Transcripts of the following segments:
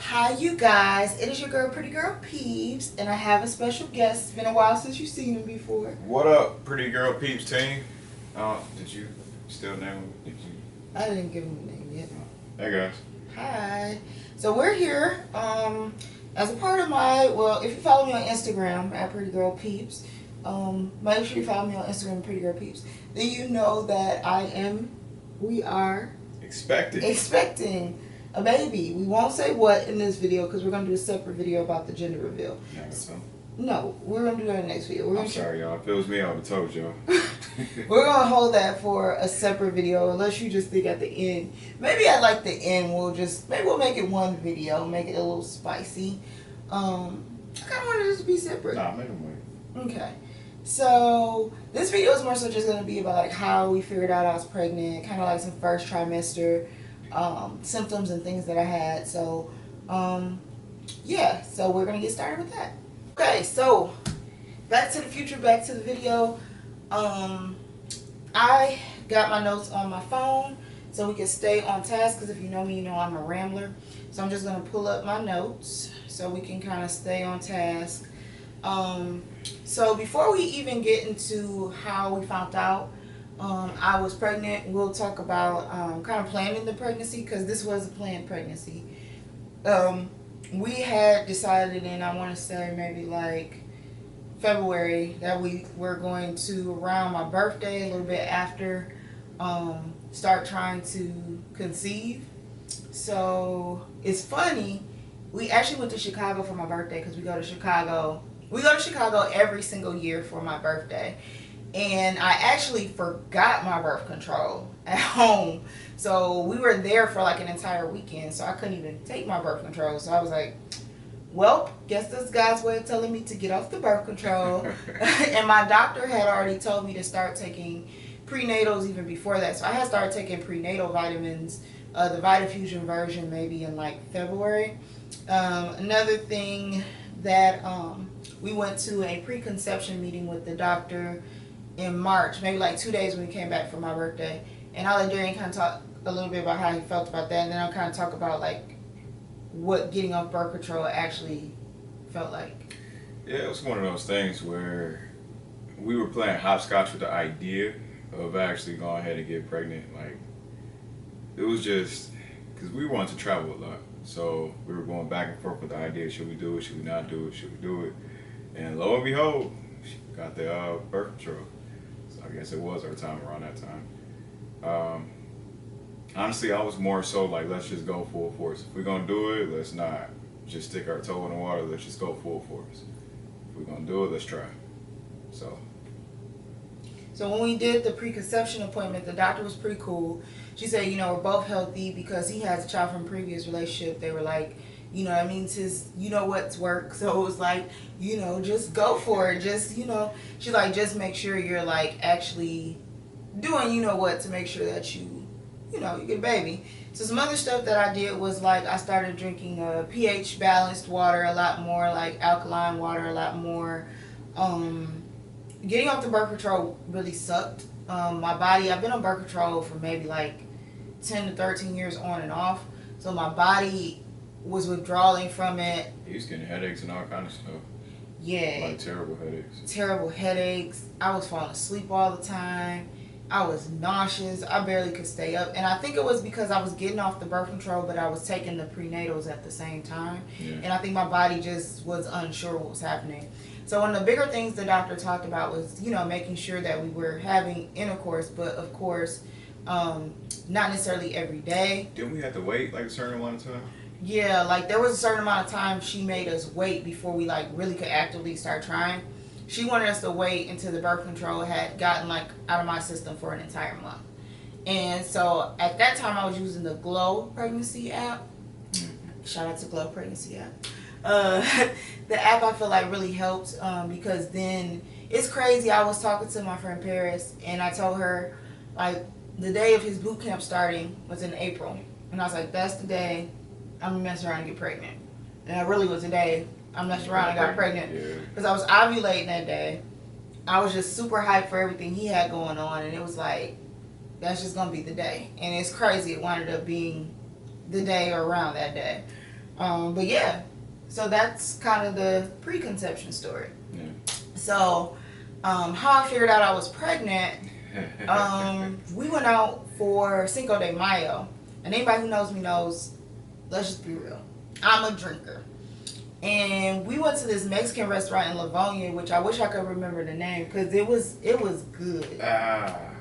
Hi you guys, it is your girl Pretty Girl Peeps, and I have a special guest. It's been a while since you've seen him before. What up, Pretty Girl Peeps team? Did you still name? Did you? I didn't give him a name yet. Hey guys. Hi. So we're here as a part of my, well, if you follow me on Instagram at Pretty Girl Peeps, make sure you follow me on Instagram Pretty Girl Peeps. Then you know that we are expecting a baby. We won't say what in this video because we're going to do a separate video about the gender reveal. No, we're going to do that in the next video. I'm sorry, y'all. If it was me, I would have told y'all. We're going to hold that for a separate video unless you just think at the end. Maybe at like the end maybe we'll make it one video, make it a little spicy. I kind of wanted this to be separate. Nah, make them wait. Okay. So this video is more so just going to be about like how we figured out I was pregnant, kind of like some first trimester symptoms and things that I had. So yeah, so we're going to get started with that. Okay, so back to the future, back to the video. I got my notes on my phone so we can stay on task, because if you know me, you know I'm a rambler. So I'm just going to pull up my notes so we can kind of stay on task. So before we even get into how we found out I was pregnant, we'll talk about kind of planning the pregnancy, because this was a planned pregnancy. We had decided in, I want to say maybe like February, that we were going to, around my birthday, a little bit after, start trying to conceive. So it's funny, we actually went to Chicago for my birthday, because we go to Chicago every single year for my birthday. And I actually forgot my birth control at home. So we were there for like an entire weekend, so I couldn't even take my birth control. So I was like, well, guess this God's way of telling me to get off the birth control. And my doctor had already told me to start taking prenatals even before that. So I had started taking prenatal vitamins, the Vitafusion version, maybe in like February. Another thing that we went to a preconception meeting with the doctor in March, maybe like 2 days when we came back from my birthday. And I'll let Darian kind of talk a little bit about how he felt about that, and then I'll kind of talk about like what getting off birth control actually felt like. Yeah, it was one of those things where we were playing hopscotch with the idea of actually going ahead and get pregnant. Like, it was just because we wanted to travel a lot, so we were going back and forth with the idea: should we do it? Should we not do it? Should we do it? And lo and behold, she got the birth control. So I guess it was our time around that time. Honestly, I was more so like, let's just go full force. If we're gonna do it, let's not just stick our toe in the water. Let's just go full force. If we're gonna do it, let's try. So when we did the preconception appointment, the doctor was pretty cool. She said, you know, we're both healthy, because he has a child from a previous relationship. They were like, you know, that means his, you know what's work. So it was like, you know, just go for it. Just, you know, she's like, just make sure you're like actually doing, you know what, to make sure that you know, you get a baby. So some other stuff that I did was like, I started drinking pH balanced water a lot more, like alkaline water a lot more. Getting off the birth control really sucked. My body, I've been on birth control for maybe like 10 to 13 years on and off. So my body was withdrawing from it. he was getting headaches and all kind of stuff. Yeah. Like terrible headaches. Terrible headaches. I was falling asleep all the time. I was nauseous. I barely could stay up. And I think it was because I was getting off the birth control, but I was taking the prenatals at the same time. Yeah. And I think my body just was unsure what was happening. So one of the bigger things the doctor talked about was, you know, making sure that we were having intercourse, but of course, not necessarily every day. Didn't we have to wait like a certain amount of time? Yeah, like there was a certain amount of time she made us wait before we like really could actively start trying. She wanted us to wait until the birth control had gotten like out of my system for an entire month. And so at that time I was using the Glow Pregnancy app. Shout out to Glow Pregnancy app. The app I feel like really helped, because then it's crazy. I was talking to my friend Paris, and I told her like the day of his boot camp starting was in April. And I was like, that's the day I'm gonna mess around and get pregnant. And it really was the day I messed around and got pregnant, because I was ovulating that day. I was just super hyped for everything he had going on, and it was like, that's just gonna be the day. And it's crazy, it wound up being the day or around that day. But yeah, so that's kind of the preconception story. Yeah. So, how I figured out I was pregnant, we went out for Cinco de Mayo. And anybody who knows me knows, let's just be real, I'm a drinker. And we went to this Mexican restaurant in Livonia, which I wish I could remember the name because it was good. Yeah.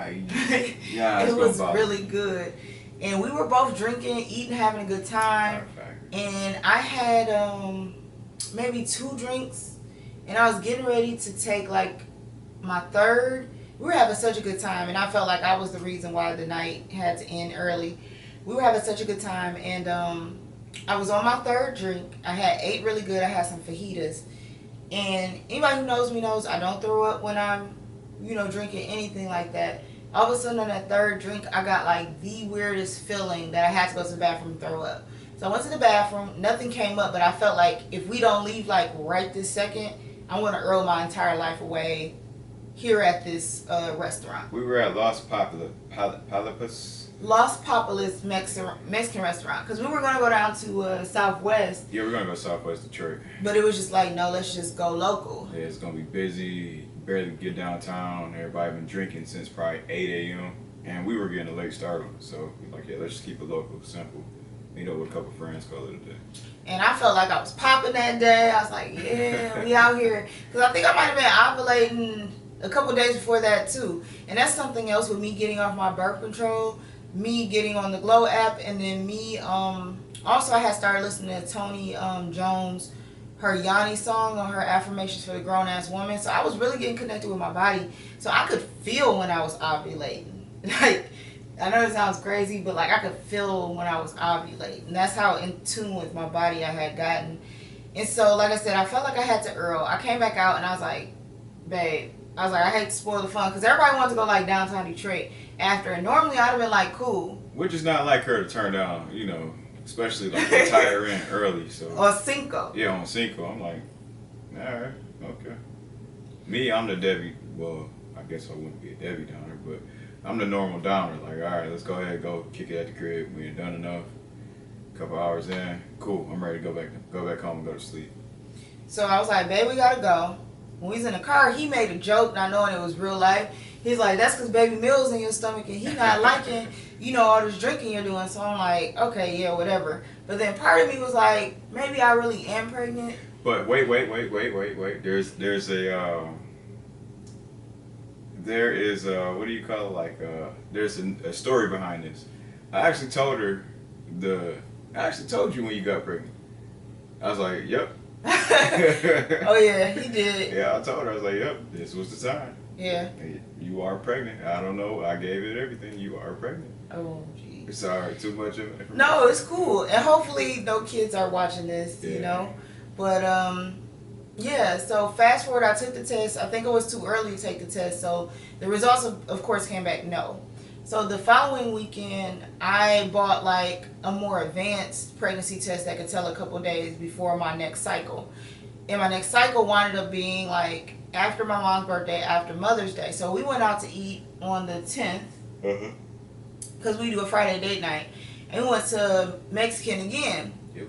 It was really good. And we were both drinking, eating, having a good time. And I had maybe 2 drinks, and I was getting ready to take like my third. We were having such a good time, and I felt like I was the reason why the night had to end early. We were having such a good time, and I was on my third drink. I had 8 really good. I had some fajitas. And anybody who knows me knows I don't throw up when I'm, drinking anything like that. All of a sudden on that third drink, I got like the weirdest feeling that I had to go to the bathroom and throw up. So I went to the bathroom. Nothing came up, but I felt like if we don't leave like right this second, I'm going to earl my entire life away here at this restaurant. We were at Los Palapas. Los Papalas Mexican restaurant, because we were going to go down to Southwest. Yeah, we're going to go Southwest Detroit. But it was just like, no, let's just go local. Yeah, it's going to be busy. Barely get downtown. Everybody been drinking since probably 8 a.m. And we were getting a late start on it. So we're like, yeah, let's just keep it local, simple. Meet up with a couple friends, call it a day. And I felt like I was popping that day. I was like, yeah, we out here. Because I think I might have been ovulating a couple days before that too. And that's something else with me getting off my birth control, me getting on the Glow app, and then me, also I had started listening to Tony Jones, her Yanni song on her affirmations for the grown ass woman. So I was really getting connected with my body. So I could feel when I was ovulating. Like, I know it sounds crazy, but like I could feel when I was ovulating. And that's how in tune with my body I had gotten. And so, like I said, I felt like I had to earl. I came back out and I was like, babe, I hate to spoil the fun, because everybody wanted to go like downtown Detroit after. And normally I'd have been like, cool. Which is not like her to turn down, especially like retire in early. So. Or Cinco. Yeah, on Cinco. I'm like, all right, okay. Me, I'm the Debbie. Well, I guess I wouldn't be a Debbie Downer, but I'm the normal downer. Like, all right, let's go ahead and go kick it at the crib. We ain't done enough. A couple hours in, cool. I'm ready to go back home and go to sleep. So I was like, babe, we gotta go. When we was in the car, he made a joke, not knowing it was real life. He's like, that's because baby Millz in your stomach and he not liking, all this drinking you're doing. So I'm like, okay, yeah, whatever. But then part of me was like, maybe I really am pregnant. But wait. There is what do you call it? Like, there's a story behind this. I actually told her you when you got pregnant. I was like, yep. Oh yeah, he did. Yeah, I told her, I was like, yep, this was the time. Yeah. You are pregnant. I don't know. I gave it everything. You are pregnant. Oh, geez. Sorry, too much of it. No, it's cool. And hopefully no kids are watching this, But, yeah, so fast forward, I took the test. I think it was too early to take the test. So the results, of course, came back no. So the following weekend, I bought like a more advanced pregnancy test that could tell a couple days before my next cycle. And my next cycle wound up being like after my mom's birthday, after Mother's Day. So we went out to eat on the 10th because we do a Friday date night. And we went to Mexican again. Yep.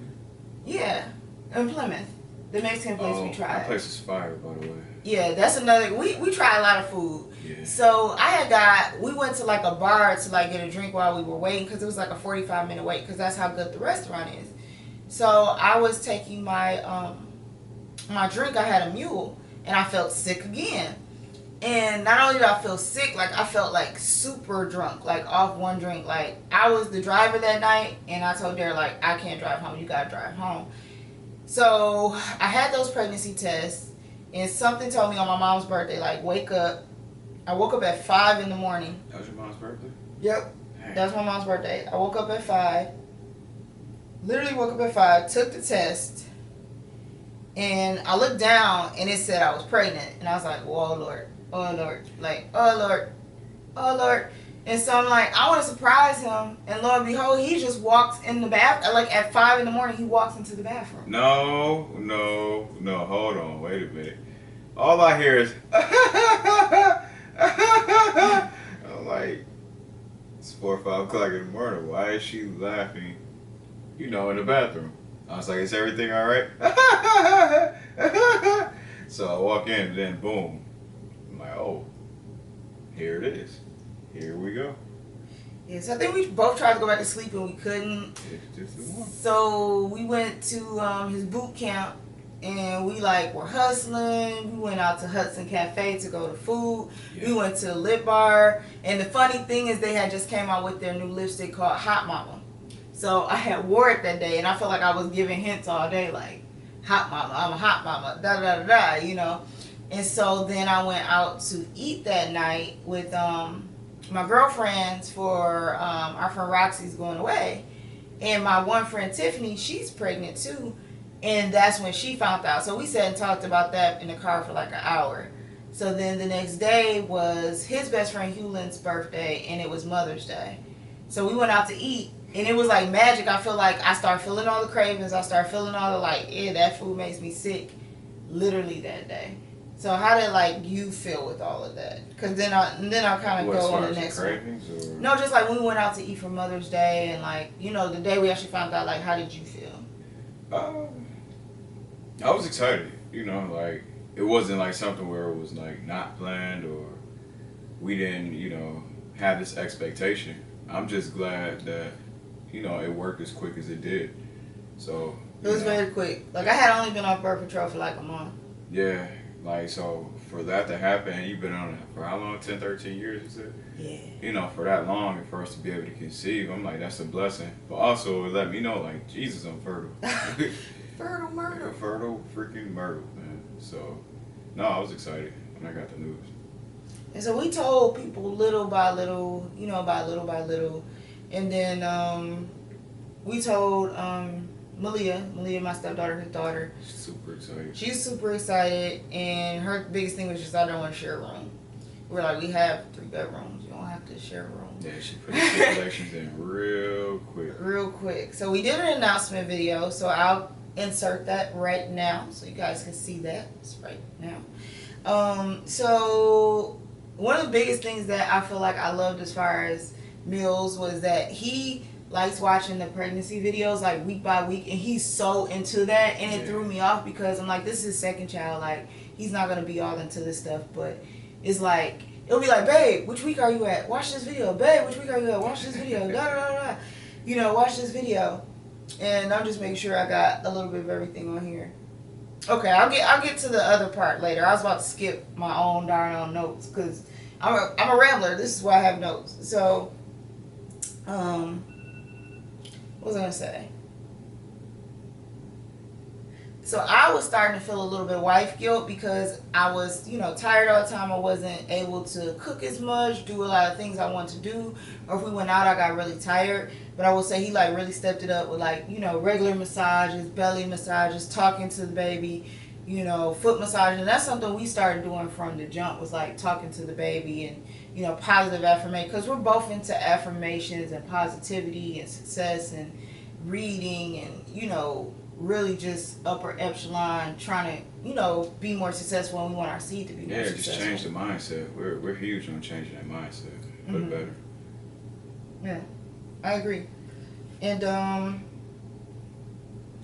Yeah, in Plymouth. The Mexican place we tried. That place is fire, by the way. Yeah, that's another. We tried a lot of food. Yeah. So we went to like a bar to like get a drink while we were waiting, because it was like a 45-minute wait, because that's how good the restaurant is. So I was taking my my drink. I had a mule, and I felt sick again. And not only did I feel sick, like I felt like super drunk, like off one drink. Like I was the driver that night, and I told Derek, like, I can't drive home. You gotta drive home. So I had those pregnancy tests, and something told me on my mom's birthday, like, wake up. I woke up at 5 in the morning. That was your mom's birthday? Yep. That was my mom's birthday. I woke up at 5. Literally woke up at 5, took the test, and I looked down, and it said I was pregnant. And I was like, oh, Lord. Oh, Lord. Like, oh, Lord. Oh, Lord. And so I'm like, I want to surprise him. And lo and behold, he just walks in the bathroom. Like at 5 in the morning, he walks into the bathroom. No. Hold on. Wait a minute. All I hear is, I'm like, it's 4 or 5 o'clock in the morning. Why is she laughing in the bathroom. I was like, is everything all right? So I walk in, and then boom. I'm like, oh, here it is. Here we go. Yeah, so I think we both tried to go back to sleep and we couldn't. It's just the one. So we went to his boot camp and we were hustling. We went out to Hudson Cafe to go to food. Yeah. We went to the lip bar. And the funny thing is they had just came out with their new lipstick called Hot Mama. So I had wore it that day and I felt like I was giving hints all day like, hot mama, I'm a hot mama, da da da da, And so then I went out to eat that night with my girlfriends for our friend Roxy's going away. And my one friend Tiffany, she's pregnant too. And that's when she found out. So we sat and talked about that in the car for like an hour. So then the next day was his best friend Hewlin's birthday and it was Mother's Day. So we went out to eat. And it was like magic. I feel like I started feeling all the cravings. I started feeling all the that food makes me sick. Literally that day. So how did you feel with all of that? Because then I'll kind of go on the next cravings, one. No, just when we went out to eat for Mother's Day and the day we actually found out, how did you feel? I was excited. It wasn't something where it was not planned or we didn't have this expectation. I'm just glad that it worked as quick as it did. So it was very quick. I had only been on birth control for a month. Yeah, so for that to happen, you've been on it for how long? 10, 13 years, you said? Yeah. For that long and for us to be able to conceive, I'm like, that's a blessing. But also it let me know, Jesus, I'm fertile. Fertile myrtle. Fertile freaking myrtle, man. So, no, I was excited when I got the news. And so we told people little by little, by little. And then we told Malia, my stepdaughter, his daughter. She's super excited. She's super excited. And her biggest thing was just, I don't want to share a room. We're like, we have 3 bedrooms. You don't have to share a room. Yeah, she put the stipulations in real quick. Real quick. So we did an announcement video. So I'll insert that right now so you guys can see that. It's right now. So one of the biggest things that I feel like I loved as far as Millz was that he likes watching the pregnancy videos week by week, and he's so into that, and it threw me off because I'm like, this is his second child, he's not gonna be all into this stuff, but it's it'll be babe, which week are you at? Watch this video. Babe, which week are you at? Watch this video. Da da da da. Watch this video, and I'm just making sure I got a little bit of everything on here. Okay, I'll get to the other part later. I was about to skip my own darn notes because I'm a rambler. This is why I have notes. So, what was I gonna say? So I was starting to feel a little bit wife guilt because I was, tired all the time. I wasn't able to cook as much, do a lot of things I wanted to do. Or if we went out, I got really tired. But I will say he really stepped it up with regular massages, belly massages, talking to the baby, foot massage. And that's something we started doing from the jump was talking to the baby and, positive affirmation. Because we're both into affirmations and positivity and success and reading and, really just upper echelon trying to, be more successful, and we want our seed to be more successful. Yeah, just change the mindset. We're huge on changing that mindset. Put it better. Yeah, I agree. And,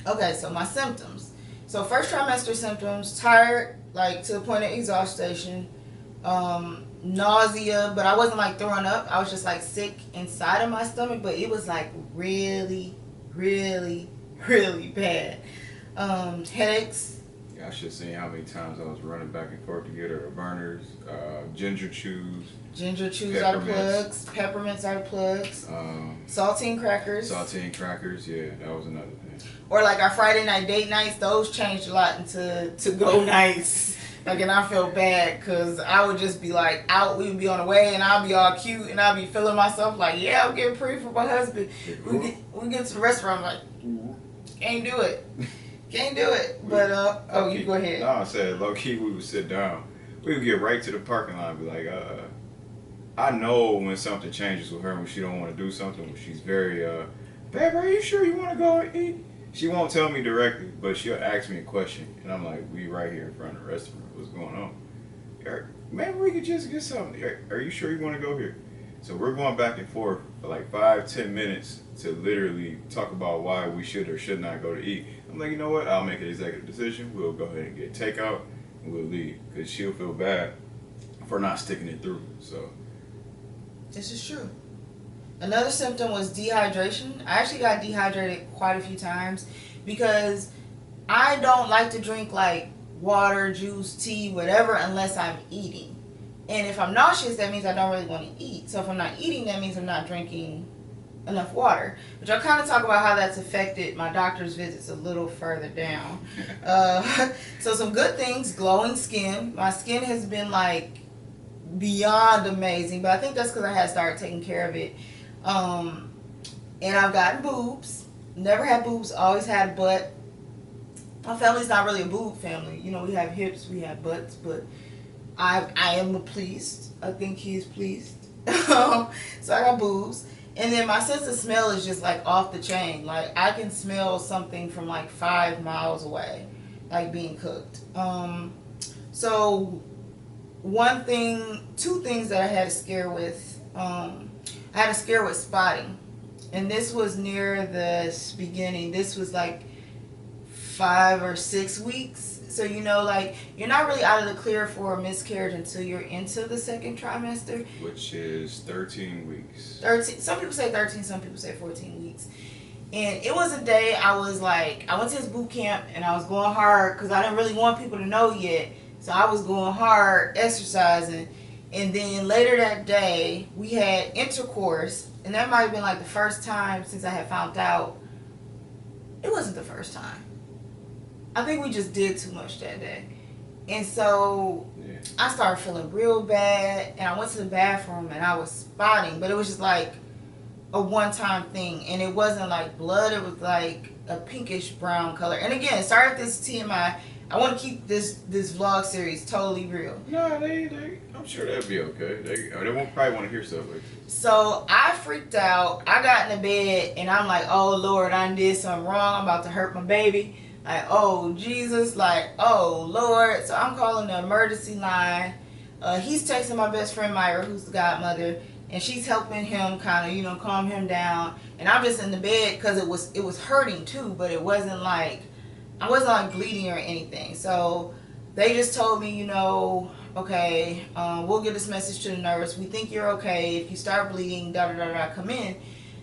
okay, so my symptoms. So first trimester symptoms, tired, to the point of exhaustion, nausea, but I wasn't throwing up. I was just sick inside of my stomach, but it was really, really, really bad. Headaches. Yeah, I should see how many times I was running back and forth to get her burners, ginger chews. Ginger chews are the plugs. Peppermints are the plugs. Saltine crackers. Saltine crackers, yeah, that was another thing. Or our Friday night date nights, those changed a lot into to-go nights. And I feel bad because I would just be out, we would be on the way, and I'll be all cute, and I'll be feeling myself yeah, I'm getting pretty for my husband. We get to the restaurant, I'm can't do it. Can't do it. But, you go ahead. No, I said, low-key, we would sit down. We would get right to the parking lot and be I know when something changes with her, when she don't want to do something, when she's very, babe, are you sure you want to go and eat? She won't tell me directly, but she'll ask me a question. And I'm like, we right here in front of the restaurant. What's going on? Maybe we could just get something. Are you sure you want to go here? So we're going back and forth for like 5-10 minutes to literally talk about why we should or should not go to eat. I'm like, you know what? I'll make an executive decision. We'll go ahead and get takeout and we'll leave because she'll feel bad for not sticking it through. So this is true. Another symptom was dehydration. I actually got dehydrated quite a few times because I don't like to drink like water, juice, tea, whatever unless I'm eating. And if I'm nauseous, that means I don't really want to eat. So if I'm not eating, that means I'm not drinking enough water. Which I'll kind of talk about how that's affected my doctor's visits a little further down. So some good things, glowing skin. My skin has been like beyond amazing, but I think that's because I had started taking care of it. And I've gotten boobs. Never had boobs, always had butt. My family's not really a boob family. You know, we have hips, we have butts, but I am pleased. I think he's pleased. So I got boobs. And then my sense of smell is just like off the chain. Like I can smell something from like 5 miles away, like being cooked. So two things that I had a scare with. I had a scare with spotting. And this was near the beginning. This was like 5 or 6 weeks. So, you know, like, you're not really out of the clear for a miscarriage until you're into the second trimester. which is 13 weeks. 13. Some people say 13, some people say 14 weeks. And it was a day I was like, I went to this boot camp and I was going hard because I didn't really want people to know yet. So I was going hard, exercising. And then later that day, we had intercourse. And that might have been like the first time since I had found out. It wasn't the first time. I think we just did too much that day. And so I started feeling real bad. And I went to the bathroom and I was spotting. But it was just like a one-time thing. And it wasn't like blood. It was like a pinkish brown color. And again, sorry if this is TMI. I want to keep this vlog series totally real. No, I'm sure that'd be okay. They won't probably want to hear stuff like this. So I freaked out. I got in the bed and I'm like, oh Lord, I did something wrong. I'm about to hurt my baby. Like, oh Jesus, like, oh Lord. So I'm calling the emergency line. He's texting my best friend Myra, who's the godmother, and she's helping him kind of, you know, calm him down. And I'm just in the bed because it was hurting too, but it wasn't like, I wasn't like bleeding or anything. So they just told me, you know, okay, we'll give this message to the nurse. We think you're okay. If you start bleeding, come in.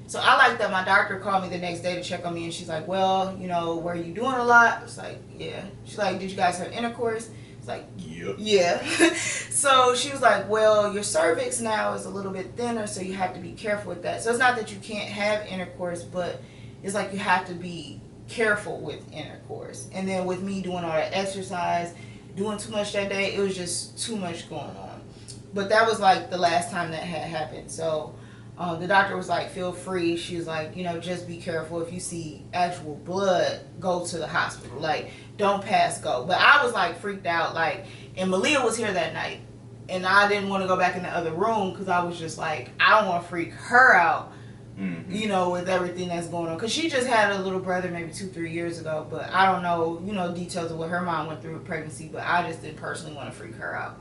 So I like that my doctor called me the next day to check on me, and she's like, well, you know, were you doing a lot? I was like, yeah. She's like, did you guys have intercourse? It's like, yep. Yeah. So she was like, well, your cervix now is a little bit thinner, so you have to be careful with that. So it's not that you can't have intercourse, but it's like you have to be careful with intercourse. And then with me doing all that exercise, doing too much that day, it was just too much going on. But that was like the last time that had happened. So the doctor was like, feel free. She was like, you know, just be careful. If you see actual blood, go to the hospital. Like, don't pass go. But I was like freaked out. Like, and Malia was here that night. And I didn't want to go back in the other room because I was just like, I don't want to freak her out, you know, with everything that's going on. Because she just had a little brother maybe 2-3 years ago. But I don't know, you know, details of what her mom went through with pregnancy. But I just didn't personally want to freak her out.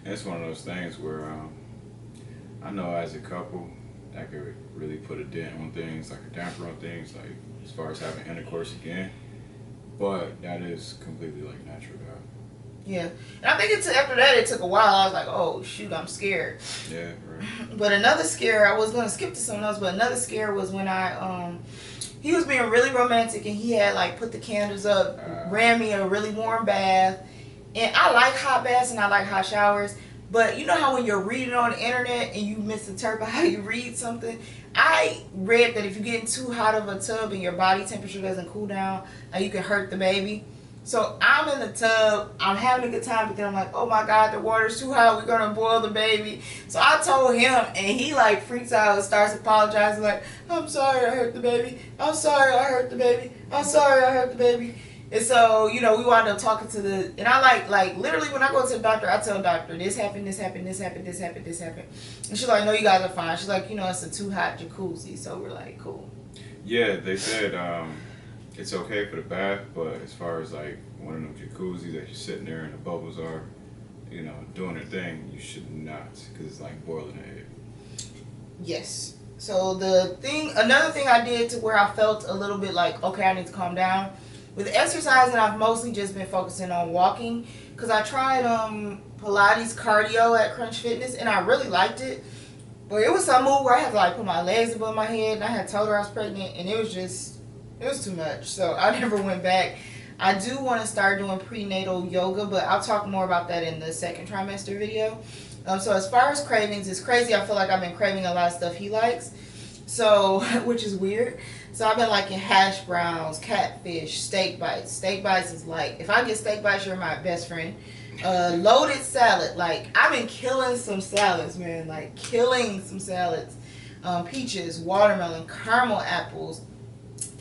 And it's one of those things where I know as a couple, that could really put a dent on things, like a damper on things, like as far as having intercourse again. But that is completely like natural. Yeah. And I think after that it took a while. I was like, oh shoot, I'm scared. Yeah, right. But another scare, I was gonna skip to something else, but another scare was when he was being really romantic and he had like put the candles up, ran me a really warm bath. And I like hot baths and I like hot showers. But you know how when you're reading on the internet and you misinterpret how you read something? I read that if you get in too hot of a tub and your body temperature doesn't cool down, you can hurt the baby. So I'm in the tub, I'm having a good time, but then I'm like, oh my God, the water's too hot, we're gonna boil the baby. So I told him, and he like freaks out and starts apologizing like, I'm sorry I hurt the baby. I'm sorry I hurt the baby. I'm sorry I hurt the baby. And so, you know, we wound up talking to and I like literally when I go to the doctor, I tell the doctor, this happened, this happened, this happened, this happened, this happened. And she's like, no, you guys are fine. She's like, you know, it's a too hot jacuzzi. So we're like, cool. Yeah, they said it's okay for the bath, but as far as like one of them jacuzzis that you're sitting there and the bubbles are, you know, doing their thing, you should not, because it's like boiling an egg. Yes. So another thing I did to where I felt a little bit like, okay, I need to calm down. With exercising, I've mostly just been focusing on walking because I tried Pilates cardio at Crunch Fitness and I really liked it. But it was some move where I had to like put my legs above my head and I had told her I was pregnant and it was too much. So I never went back. I do want to start doing prenatal yoga, but I'll talk more about that in the second trimester video. So as far as cravings, it's crazy. I feel like I've been craving a lot of stuff he likes. So, which is weird. So I've been liking hash browns, catfish, steak bites. Steak bites is like, if I get steak bites, you're my best friend. Loaded salad. Like, I've been killing some salads, man. Like, killing some salads. Peaches, watermelon, caramel apples,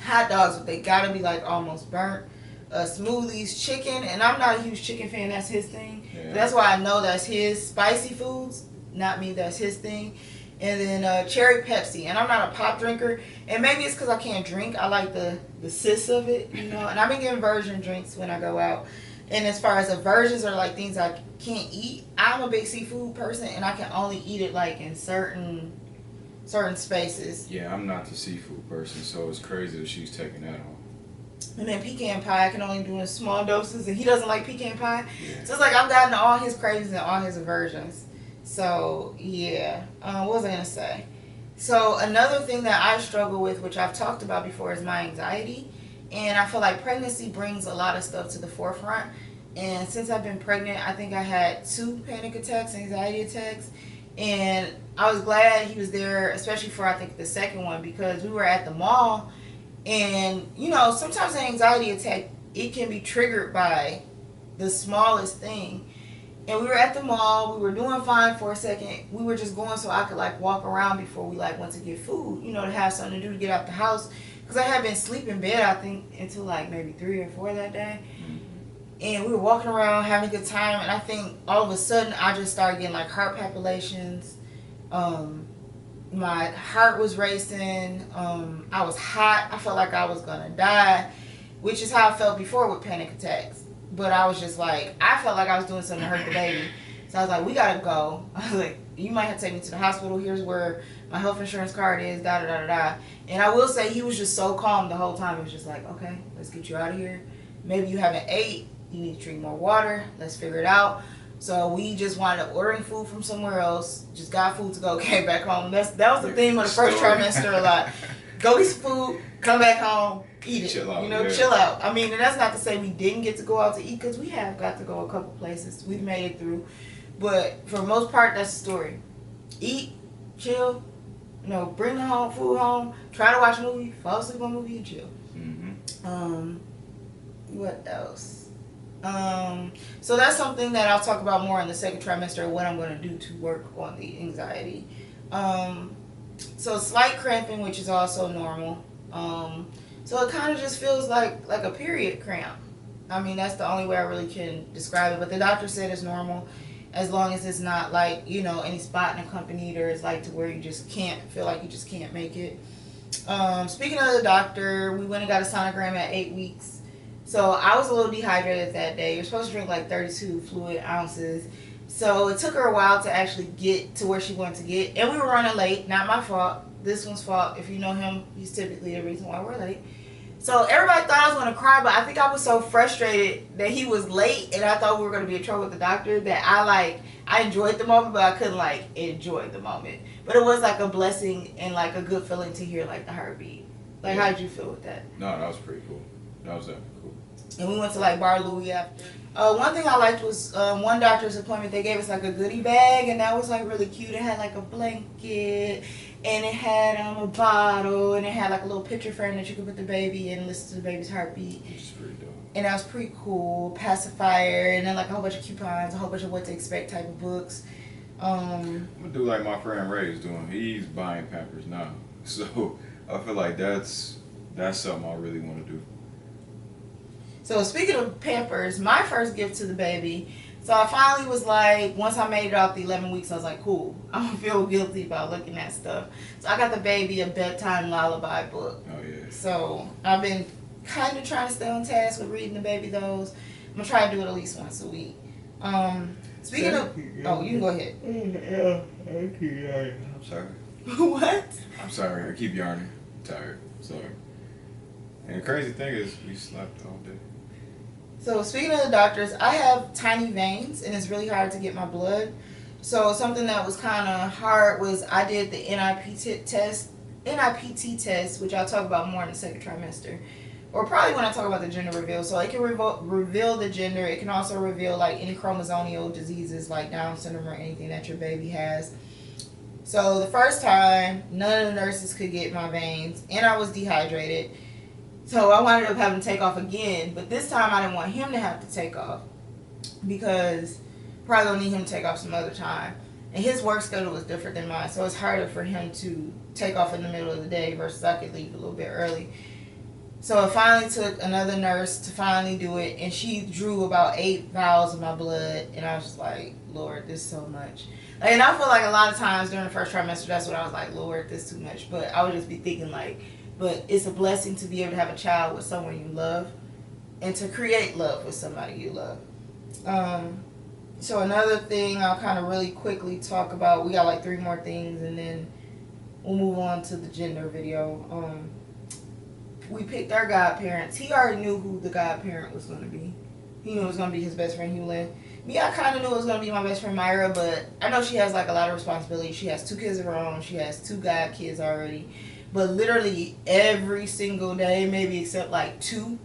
hot dogs, but they gotta be like almost burnt. Smoothies, chicken, and I'm not a huge chicken fan. That's his thing. Yeah. That's why I know that's his. Spicy foods, not me. That's his thing. And then cherry Pepsi. And I'm not a pop drinker. And maybe it's because I can't drink. I like the sis of it, you know. And I've been getting virgin drinks when I go out. And as far as aversions or like things I can't eat, I'm a big seafood person, and I can only eat it like in certain spaces. Yeah, I'm not the seafood person, so it's crazy that she's taking that on. And then pecan pie, I can only do in small doses, and he doesn't like pecan pie. Yeah. So it's like I've gotten all his cravings and all his aversions. So, yeah. What was I going to say? So, another thing that I struggle with, which I've talked about before, is my anxiety. And I feel like pregnancy brings a lot of stuff to the forefront. And since I've been pregnant, I think I had 2 panic attacks, anxiety attacks. And I was glad he was there, especially for, I think, the second one, because we were at the mall. And, you know, sometimes an anxiety attack, it can be triggered by the smallest thing. And we were at the mall. We were doing fine for a second. We were just going so I could, like, walk around before we, like, went to get food, you know, to have something to do to get out the house. Because I had been sleeping in bed, I think, until, like, maybe 3 or 4 that day. And we were walking around, having a good time. And I think all of a sudden, I just started getting, like, heart palpitations. My heart was racing. I was hot. I felt like I was going to die, which is how I felt before with panic attacks. But I was just like, I felt like I was doing something to hurt the baby. So I was like, we got to go. I was like, you might have to take me to the hospital. Here's where my health insurance card is, da-da-da-da-da. And I will say he was just so calm the whole time. He was just like, okay, let's get you out of here. Maybe you haven't ate. You need to drink more water. Let's figure it out. So we just wound up ordering food from somewhere else. Just got food to go, came back home. That was the theme of the first trimester a lot. Go get some food, come back home, eat it. Chill out, chill out. I mean, and that's not to say we didn't get to go out to eat, because we have got to go a couple places. We've made it through. But for the most part, that's the story. Eat, chill, bring the food home, try to watch a movie, fall asleep on a movie, and chill. Mm-hmm. What else? So that's something that I'll talk about more in the second trimester, what I'm going to do to work on the anxiety. So slight cramping, which is also normal. So it kind of just feels like a period cramp. I mean, that's the only way I really can describe it. But the doctor said it's normal as long as it's not like, any spot accompanied, or it's like to where you just can't feel like you just can't make it. Speaking of the doctor, we went and got a sonogram at 8 weeks. So I was a little dehydrated that day. You're supposed to drink like 32 fluid ounces. So it took her a while to actually get to where she wanted to get. And we were running late. Not my fault. This one's fault. If you know him, he's typically the reason why we're late. So everybody thought I was going to cry, but I think I was so frustrated that he was late and I thought we were going to be in trouble with the doctor that I enjoyed the moment, but I couldn't enjoy the moment. But it was like a blessing and like a good feeling to hear like the heartbeat. Like, how did you feel with that? No, that was pretty cool. That was definitely cool. And we went to Bar Louie after. One thing I liked was one doctor's appointment, they gave us like a goodie bag, and that was like really cute. It had like a blanket, and it had a bottle, and it had like a little picture frame that you could put the baby in and listen to the baby's heartbeat. Which is pretty dope. And that was pretty cool. Pacifier, and then like a whole bunch of coupons, a whole bunch of what to expect type of books. I'm gonna do like my friend Ray is doing. He's buying Pampers now, so I feel like that's something I really want to do. So speaking of Pampers, my first gift to the baby, so I finally was like, once I made it out the 11 weeks, I was like, cool, I don't feel guilty about looking at stuff. So I got the baby a bedtime lullaby book. Oh, yeah. So I've been kind of trying to stay on task with reading the baby those. I'm going to try to do it at least once a week. Speaking of, you can go ahead. I'm sorry. What? I'm sorry, I keep yarning. I'm tired. Sorry. And the crazy thing is, we slept all day. So speaking of the doctors, I have tiny veins and it's really hard to get my blood. So something that was kind of hard was I did the NIPT test, which I'll talk about more in the second trimester, or probably when I talk about the gender reveal. So it can reveal the gender. It can also reveal like any chromosomal diseases like Down syndrome or anything that your baby has. So the first time, none of the nurses could get my veins, and I was dehydrated. So I wound up having to take off again, but this time I didn't want him to have to take off because probably gonna need him to take off some other time. And his work schedule was different than mine, so it's harder for him to take off in the middle of the day versus I could leave a little bit early. So it finally took another nurse to finally do it, and she drew about 8 vials of my blood, and I was just like, Lord, this is so much. Like, and I feel like a lot of times during the first trimester, that's what I was like, Lord, this is too much. But I would just be thinking like, but it's a blessing to be able to have a child with someone you love and to create love with somebody you love. So another thing I'll kind of really quickly talk about, we got like 3 more things and then we'll move on to the gender video. We picked our godparents. He already knew who the godparent was going to be. He knew it was going to be his best friend, Hewlin. Me, I kind of knew it was going to be my best friend, Myra, but I know she has like a lot of responsibility. She has 2 kids of her own. She has 2 god kids already. But literally every single day, maybe except like 2,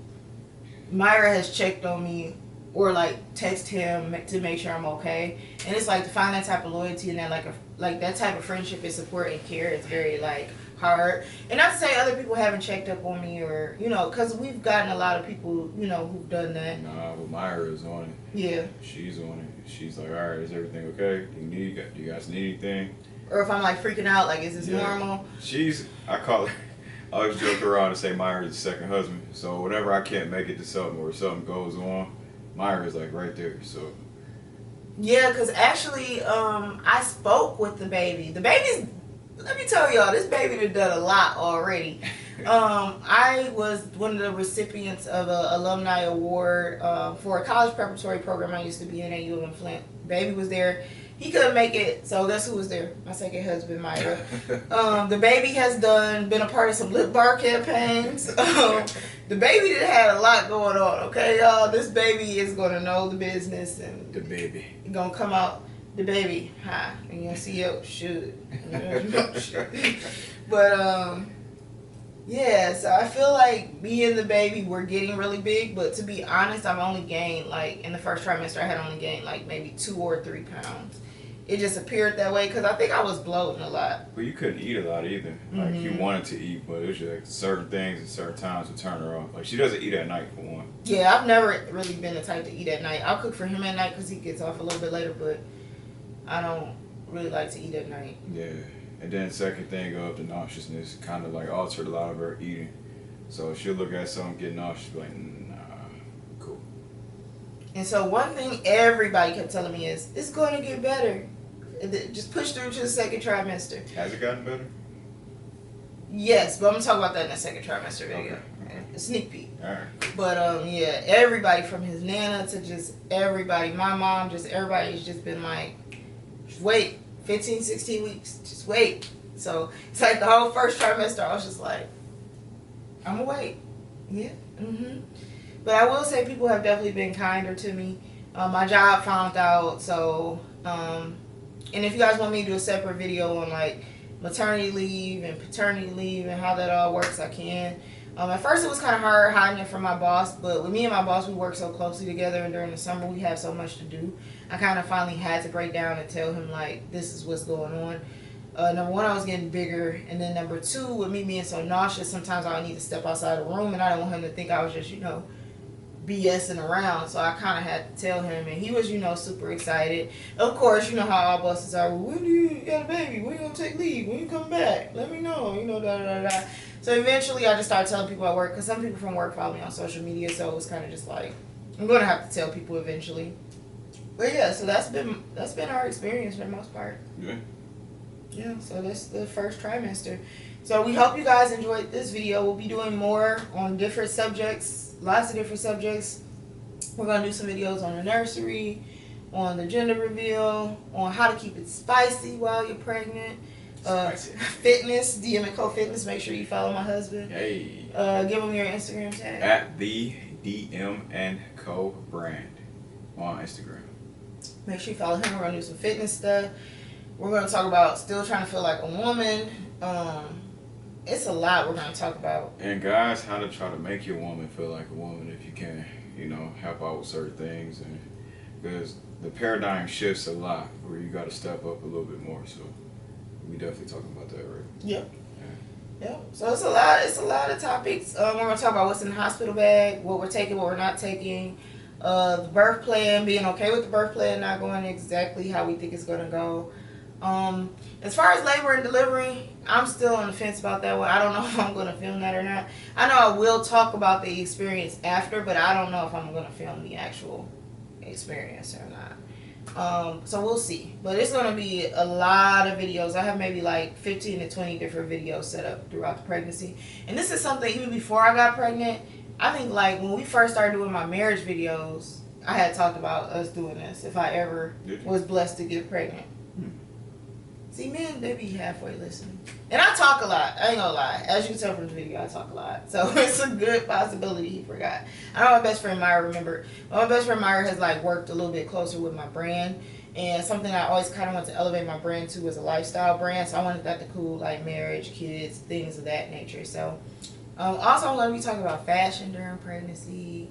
Myra has checked on me or like text him to make sure I'm okay. And it's like to find that type of loyalty and that like that type of friendship and support and care is very like hard. And not to say other people haven't checked up on me or, you know, because we've gotten a lot of people, you know, who've done that. Nah, but Myra is on it. Yeah. She's on it. She's like, all right, is everything okay? Do you guys need anything? Or if I'm like freaking out, like, is this normal? I call her, I always joke around and say Myra's the second husband. So whenever I can't make it to something or something goes on, Myra's like right there. So. Yeah, because actually, I spoke with the baby. The baby's, let me tell y'all, this baby done a lot already. I was one of the recipients of an alumni award for a college preparatory program I used to be in at U of M Flint. Baby was there. He couldn't make it, so guess who was there? My second husband, Myra. The baby has been a part of some lip bar campaigns. The baby had a lot going on, okay, y'all? This baby is going to know the business. And the baby. Going to come out, the baby, hi. And you're going to see your shoot. But, yeah, so I feel like me and the baby were getting really big, but to be honest, I've only gained, like, in the first trimester, I had only gained, like, maybe 2 or 3 pounds. It just appeared that way because I think I was bloating a lot. But you couldn't eat a lot either. Like, you wanted to eat, but it was just like certain things at certain times would turn her off. Like, she doesn't eat at night, for one. Yeah, I've never really been the type to eat at night. I'll cook for him at night because he gets off a little bit later, but I don't really like to eat at night. Yeah. And then second thing of the nauseousness kind of like altered a lot of her eating. So she'll look at something, get nauseous, be like, nah, cool. And so one thing everybody kept telling me is, it's going to get better. Just push through to the second trimester. Has it gotten better? Yes, but I'm going to talk about that in the second trimester video. Okay. A sneak peek. Alright. But yeah, everybody from his nana to just everybody, my mom, just everybody's just been like, wait. 15, 16 weeks, just wait. So it's like the whole first trimester, I was just like, I'm gonna wait. Yeah. But I will say people have definitely been kinder to me. My job found out, so, and if you guys want me to do a separate video on like maternity leave and paternity leave and how that all works, I can. At first it was kind of hard hiding it from my boss, but with me and my boss, we work so closely together, and during the summer we have so much to do. I kind of finally had to break down and tell him, like, this is what's going on. Number 1, I was getting bigger, and then number 2, with me being so nauseous, sometimes I would need to step outside the room, and I didn't want him to think I was just, you know, BSing around, so I kind of had to tell him, and he was, you know, super excited. Of course, you know how all bosses are, well, when do you get a baby? When you gonna take leave? When you come back? Let me know, you know, da-da-da-da. So eventually I just started telling people at work, because some people from work follow me on social media, so it was kind of just like, I'm going to have to tell people eventually. But yeah, so that's been our experience for the most part. Yeah. Yeah, so that's the first trimester. So we hope you guys enjoyed this video. We'll be doing more on different subjects, lots of different subjects. We're going to do some videos on the nursery, on the gender reveal, on how to keep it spicy while you're pregnant. Fitness, DM and Co Fitness. Make sure you follow my husband. Hey. Give him your Instagram tag. At the DM and Co brand on Instagram. Make sure you follow him. We're gonna do some fitness stuff. We're gonna talk about still trying to feel like a woman. It's a lot we're gonna talk about. And guys, how to try to make your woman feel like a woman if you can, help out with certain things, and because the paradigm shifts a lot where you got to step up a little bit more. So we definitely talking about that, right? Yep. Yep. So it's a lot of topics. We're gonna talk about what's in the hospital bag, what we're taking, what we're not taking, the birth plan, being okay with the birth plan not going exactly how we think it's gonna go. As far as labor and delivery, I'm still on the fence about that one. I don't know if I'm going to film that or not. I know I will talk about the experience after, but I don't know if I'm going to film the actual experience or not. So we'll see. But it's going to be a lot of videos. I have maybe like 15 to 20 different videos set up throughout the pregnancy. And this is something even before I got pregnant. I think like when we first started doing my marriage videos, I had talked about us doing this if I ever was blessed to get pregnant. See, men, they be halfway listening. And I talk a lot. I ain't gonna lie. As you can tell from the video, I talk a lot. So it's a good possibility he forgot. I know my best friend Myra remembered. My best friend Myra has like worked a little bit closer with my brand. And something I always kind of want to elevate my brand to was a lifestyle brand. So I wanted that to cool like marriage, kids, things of that nature. So also I'm going to be talking about fashion during pregnancy.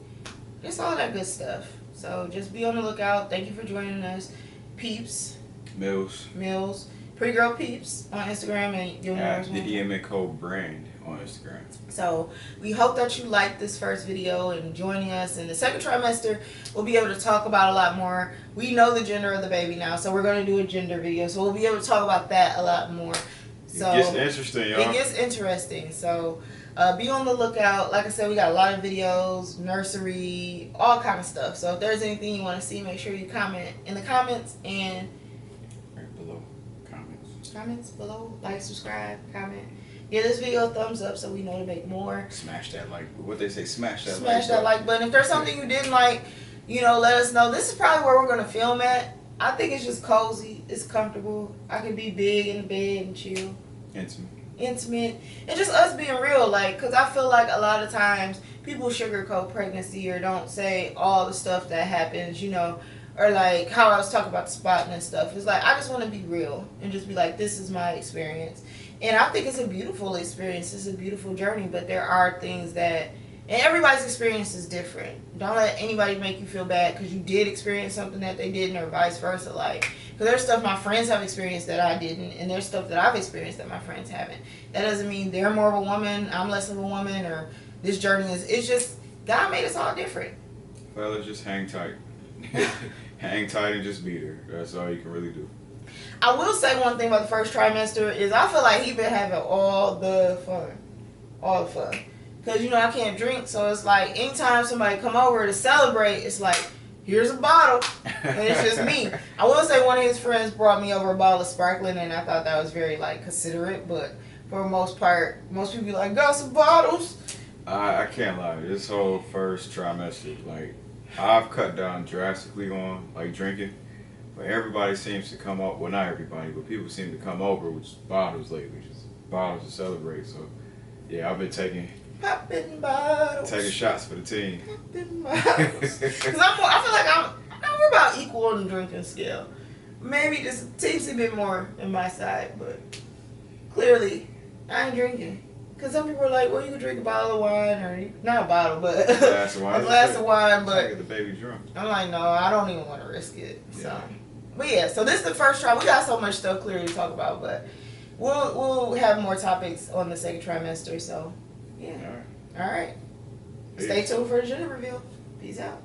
Just all that good stuff. So just be on the lookout. Thank you for joining us. Peeps. Millz. Pretty Girl Peeps on Instagram and at the DM and Co brand on Instagram. So we hope that you liked this first video and joining us in the second trimester. We'll be able to talk about a lot more. We know the gender of the baby now, so we're going to do a gender video. So we'll be able to talk about that a lot more. So it gets interesting, y'all. It gets interesting. So be on the lookout. Like I said, we got a lot of videos, nursery, all kind of stuff. So if there's anything you want to see, make sure you comment in the comments and comments below, like, subscribe, comment, give this video a thumbs up so we know to make more. Smash that like, what they say, smash that like button. If there's something you didn't like, let us know. This is probably where we're gonna film at. I think it's just cozy, it's comfortable. I can be big in the bed and chill, intimate, and just us being real, like, because I feel like a lot of times people sugarcoat pregnancy or don't say all the stuff that happens, or like how I was talking about the spotting and stuff. It's like I just want to be real and just be like, this is my experience. And I think it's a beautiful experience. It's a beautiful journey, but there are things that, and everybody's experience is different. Don't let anybody make you feel bad because you did experience something that they didn't, or vice versa. Like, because there's stuff my friends have experienced that I didn't, and there's stuff that I've experienced that my friends haven't. That doesn't mean they're more of a woman, I'm less of a woman, or this journey is, it's just, God made us all different. Fellas, just hang tight. Hang tight and just be there. That's all you can really do. I will say one thing about the first trimester is I feel like he been having all the fun. Because, I can't drink, so it's like anytime somebody come over to celebrate, it's like, here's a bottle, and it's just me. I will say one of his friends brought me over a bottle of sparkling, and I thought that was very, like, considerate, but for the most part, most people be like, got some bottles? I can't lie. This whole first trimester, like, I've cut down drastically on like drinking, but everybody seems to come up. Well, not everybody, but people seem to come over with bottles lately, just bottles to celebrate. So, yeah, I've been popping bottles, taking shots for the team. Popping bottles. Because I feel like we're about equal on the drinking scale. Maybe just seems a bit more in my side, but clearly I ain't drinking. Because some people are like, well, you can drink a bottle of wine, or not a bottle, but a glass of wine, but get the baby drunk. I'm like, no, I don't even want to risk it. Yeah. So, but yeah, so this is the first try. We got so much stuff clearly to talk about, but we'll have more topics on the second trimester. So, yeah. All right. Stay tuned for the gender reveal. Peace out.